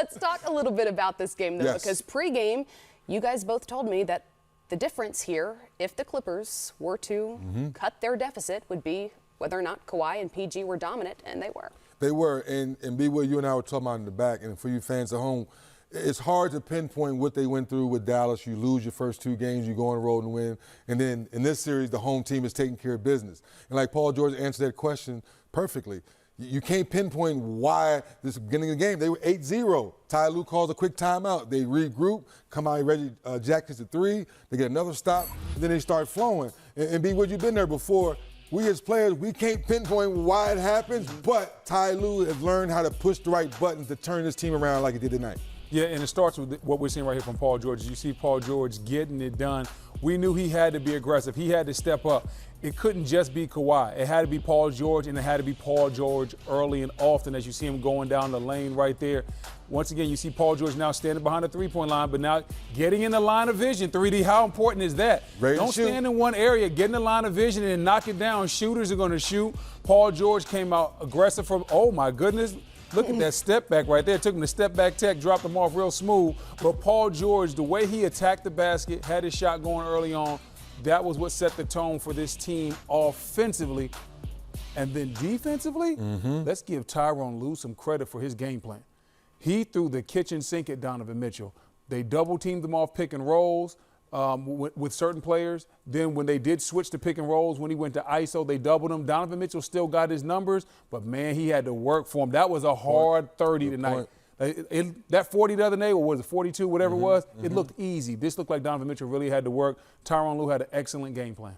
Let's talk a little bit about this game, though, Yes. because pregame, you guys both told me that the difference here, if the Clippers were to cut their deficit, would be whether or not Kawhi and PG were dominant, and they were. They were, and B-Will, you and I were talking about in the back, and for you fans at home, it's hard to pinpoint what they went through with Dallas. You lose your first 2 games, you go on the road and win, and then in this series, the home team is taking care of business. And like Paul George answered that question perfectly. You can't pinpoint why this beginning of the game. They were 8-0. Ty Lue calls a quick timeout. They regroup, come out, Reggie Jack hits a 3, they get another stop, and then they start flowing. And B-Will, you've been there before. We as players, we can't pinpoint why it happens, but Ty Lue has learned how to push the right buttons to turn this team around like he did tonight. Yeah, and it starts with what we're seeing right here from Paul George. You see Paul George getting it done. We knew he had to be aggressive. He had to step up. It couldn't just be Kawhi. It had to be Paul George, and it had to be Paul George early and often as you see him going down the lane right there. Once again, you see Paul George now standing behind the three-point line, but now getting in the line of vision. 3D, how important is that? Don't stand in one area. Get in the line of vision and knock it down. Shooters are going to shoot. Paul George came out aggressive from, oh, my goodness. Look at that step back right there. Took him to step back tech, dropped him off real smooth. But Paul George, the way he attacked the basket, had his shot going early on, that was what set the tone for this team offensively. And then defensively, let's give Tyronn Lue some credit for his game plan. He threw the kitchen sink at Donovan Mitchell. They double-teamed him off pick and rolls with certain players. Then when they did switch to pick and rolls, when he went to ISO, they doubled him. Donovan Mitchell still got his numbers, but, man, he had to work for him. That was a hard 30 tonight. That 40 the other day, or was it 42, whatever it was, it looked easy. This looked like Donovan Mitchell really had to work. Tyronn Lue had an excellent game plan.